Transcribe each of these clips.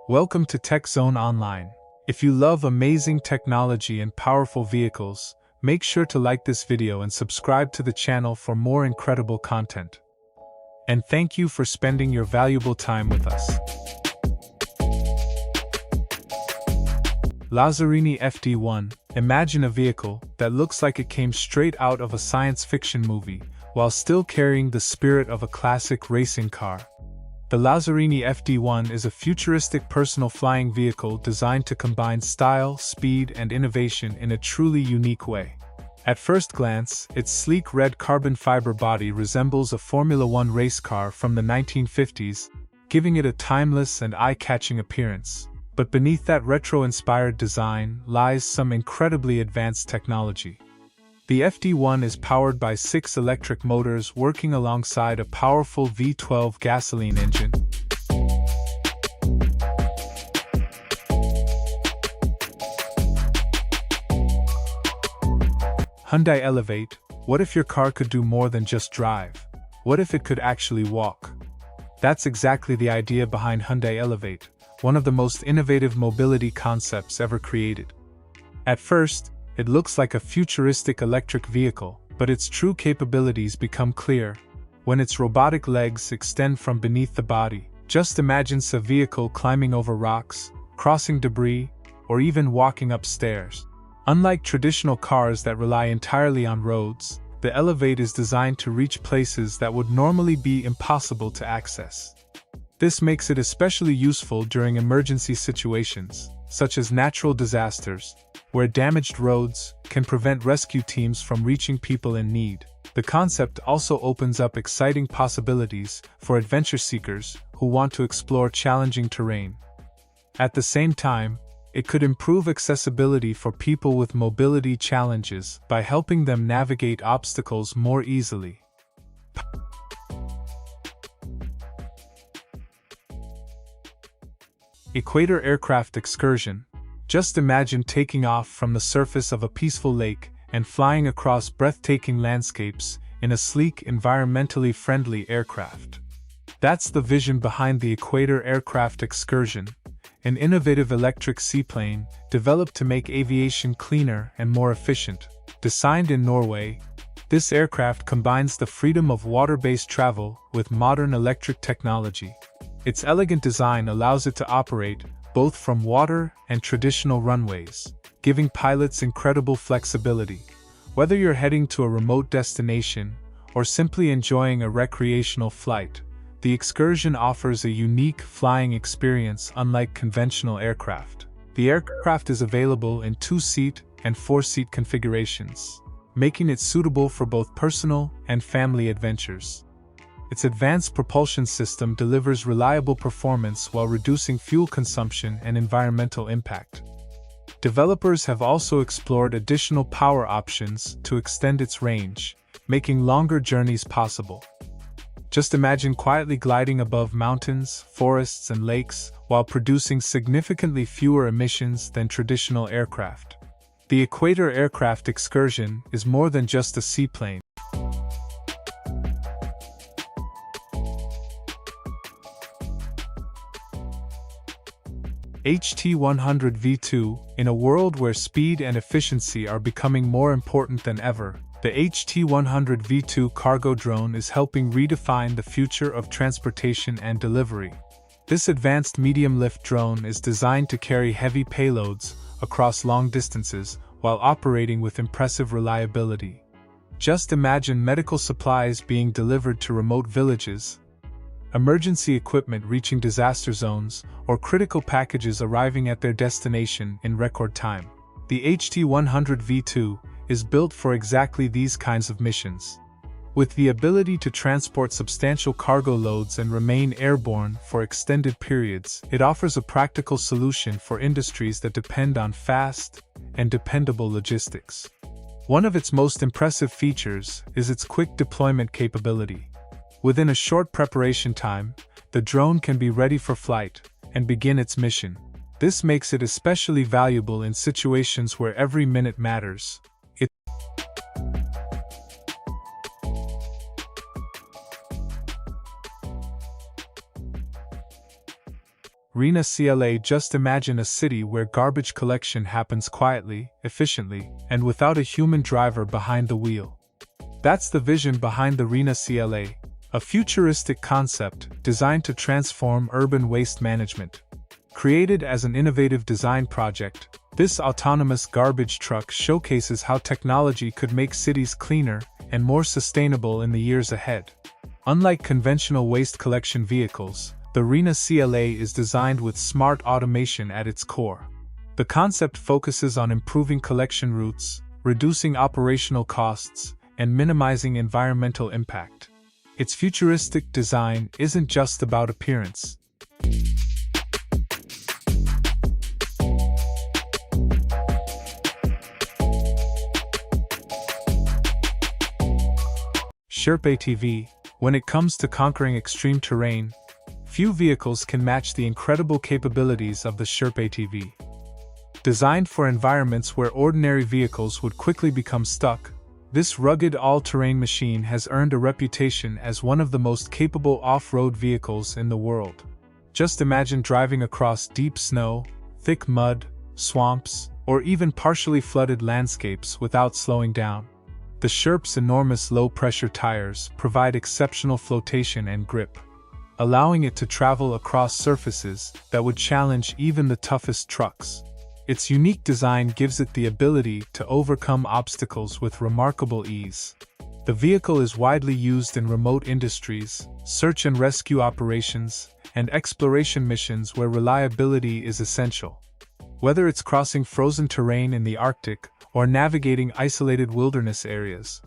Welcome to Tech Zone Online. If you love amazing technology and powerful vehicles, make sure to like this video and subscribe to the channel for more incredible content. And thank you for spending your valuable time with us. Lazzarini FD1. Imagine a vehicle that looks like it came straight out of a science fiction movie, while still carrying the spirit of a classic racing car. The Lazzarini FD1 is a futuristic personal flying vehicle designed to combine style, speed, and innovation in a truly unique way. At first glance, its sleek red carbon fiber body resembles a Formula One race car from the 1950s, giving it a timeless and eye-catching appearance. But beneath that retro-inspired design lies some incredibly advanced technology. The FD1 is powered by 6 electric motors working alongside a powerful V12 gasoline engine. Hyundai Elevate. What if your car could do more than just drive? What if it could actually walk? That's exactly the idea behind Hyundai Elevate, one of the most innovative mobility concepts ever created. At first, it looks like a futuristic electric vehicle, but its true capabilities become clear when its robotic legs extend from beneath the body. Just imagine a vehicle climbing over rocks, crossing debris, or even walking up stairs. Unlike traditional cars that rely entirely on roads, the Elevate is designed to reach places that would normally be impossible to access. This makes it especially useful during emergency situations, such as natural disasters, where damaged roads can prevent rescue teams from reaching people in need. The concept also opens up exciting possibilities for adventure seekers who want to explore challenging terrain. At the same time, it could improve accessibility for people with mobility challenges by helping them navigate obstacles more easily. Equator Aircraft Excursion. Just imagine taking off from the surface of a peaceful lake and flying across breathtaking landscapes in a sleek, environmentally friendly aircraft. That's the vision behind the Equator Aircraft Excursion, an innovative electric seaplane developed to make aviation cleaner and more efficient. Designed in Norway, this aircraft combines the freedom of water-based travel with modern electric technology. Its elegant design allows it to operate both from water and traditional runways, giving pilots incredible flexibility. Whether you're heading to a remote destination or simply enjoying a recreational flight, the Excursion offers a unique flying experience unlike conventional aircraft. The aircraft is available in 2-seat and 4-seat configurations, making it suitable for both personal and family adventures. Its advanced propulsion system delivers reliable performance while reducing fuel consumption and environmental impact. Developers have also explored additional power options to extend its range, making longer journeys possible. Just imagine quietly gliding above mountains, forests, and lakes while producing significantly fewer emissions than traditional aircraft. The Equator Aircraft Excursion is more than just a seaplane. HT100 V2. In a world where speed and efficiency are becoming more important than ever, the HT100 V2 cargo drone is helping redefine the future of transportation and delivery. This advanced medium-lift drone is designed to carry heavy payloads across long distances while operating with impressive reliability. Just imagine medical supplies being delivered to remote villages, emergency equipment reaching disaster zones, or critical packages arriving at their destination in record time. The HT100 V2 is built for exactly these kinds of missions. With the ability to transport substantial cargo loads and remain airborne for extended periods, it offers a practical solution for industries that depend on fast and dependable logistics. One of its most impressive features is its quick deployment capability. Within a short preparation time, the drone can be ready for flight and begin its mission. This makes it especially valuable in situations where every minute matters. Rena CLA. Just imagine a city where garbage collection happens quietly, efficiently, and without a human driver behind the wheel. That's the vision behind the Rena CLA, a futuristic concept designed to transform urban waste management. Created as an innovative design project, this autonomous garbage truck showcases how technology could make cities cleaner and more sustainable in the years ahead. Unlike conventional waste collection vehicles, the Rena CLA is designed with smart automation at its core. The concept focuses on improving collection routes, reducing operational costs, and minimizing environmental impact. Its futuristic design isn't just about appearance. Sherp ATV. When it comes to conquering extreme terrain, few vehicles can match the incredible capabilities of the Sherp ATV. Designed for environments where ordinary vehicles would quickly become stuck, this rugged all-terrain machine has earned a reputation as one of the most capable off-road vehicles in the world. Just imagine driving across deep snow, thick mud, swamps, or even partially flooded landscapes without slowing down. The Sherp's enormous low-pressure tires provide exceptional flotation and grip, allowing it to travel across surfaces that would challenge even the toughest trucks. Its unique design gives it the ability to overcome obstacles with remarkable ease. The vehicle is widely used in remote industries, search and rescue operations, and exploration missions where reliability is essential. Whether it's crossing frozen terrain in the Arctic or navigating isolated wilderness areas.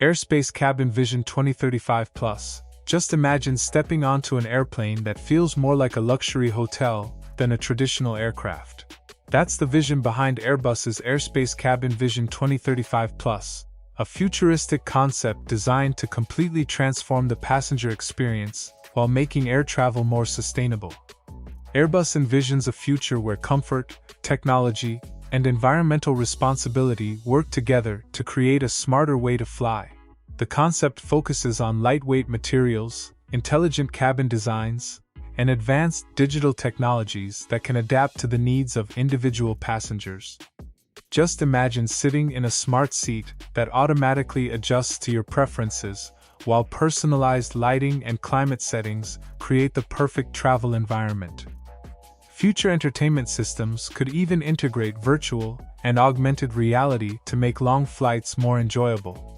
Airspace Cabin Vision 2035 Plus. Just imagine stepping onto an airplane that feels more like a luxury hotel than a traditional aircraft. That's the vision behind Airbus's Airspace Cabin Vision 2035 Plus, a futuristic concept designed to completely transform the passenger experience while making air travel more sustainable. Airbus envisions a future where comfort, technology, and environmental responsibility work together to create a smarter way to fly. The concept focuses on lightweight materials, intelligent cabin designs, and advanced digital technologies that can adapt to the needs of individual passengers. Just imagine sitting in a smart seat that automatically adjusts to your preferences, while personalized lighting and climate settings create the perfect travel environment. Future entertainment systems could even integrate virtual and augmented reality to make long flights more enjoyable.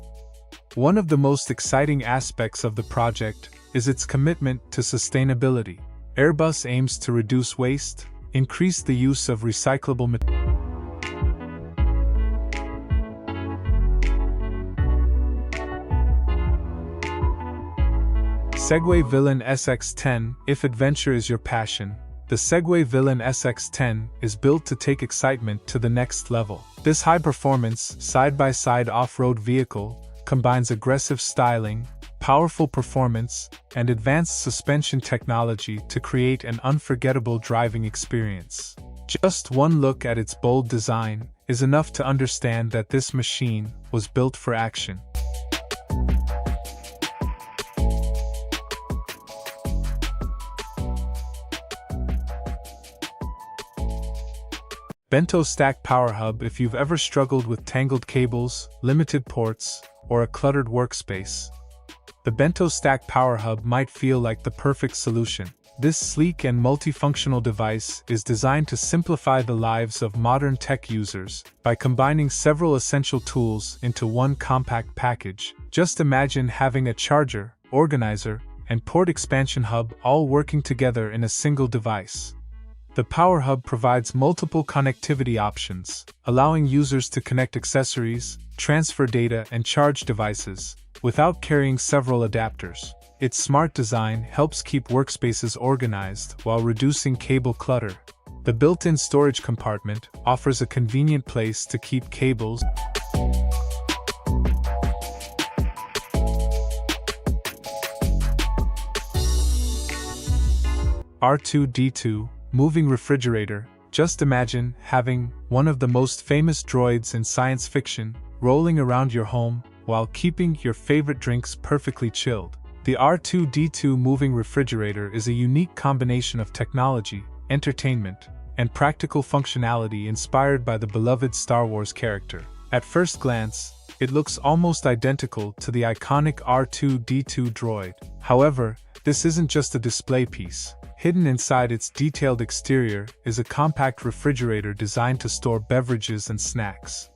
One of the most exciting aspects of the project is its commitment to sustainability. Airbus aims to reduce waste, increase the use of recyclable materials. Segway Villain SX10. If adventure is your passion, the Segway Villain SX10 is built to take excitement to the next level. This high-performance, side-by-side off-road vehicle combines aggressive styling, powerful performance, and advanced suspension technology to create an unforgettable driving experience. Just one look at its bold design is enough to understand that this machine was built for action. Bento Stack PowerHub. If you've ever struggled with tangled cables, limited ports, or a cluttered workspace, the Bento Stack PowerHub might feel like the perfect solution. This sleek and multifunctional device is designed to simplify the lives of modern tech users by combining several essential tools into one compact package. Just imagine having a charger, organizer, and port expansion hub all working together in a single device. The PowerHub provides multiple connectivity options, allowing users to connect accessories, transfer data, and charge devices without carrying several adapters. Its smart design helps keep workspaces organized while reducing cable clutter. The built-in storage compartment offers a convenient place to keep cables. R2-D2 Moving Refrigerator. Just imagine having one of the most famous droids in science fiction rolling around your home, while keeping your favorite drinks perfectly chilled. The R2-D2 moving refrigerator is a unique combination of technology, entertainment, and practical functionality inspired by the beloved Star Wars character. At first glance, it looks almost identical to the iconic R2-D2 droid. However, this isn't just a display piece. Hidden inside its detailed exterior is a compact refrigerator designed to store beverages and snacks.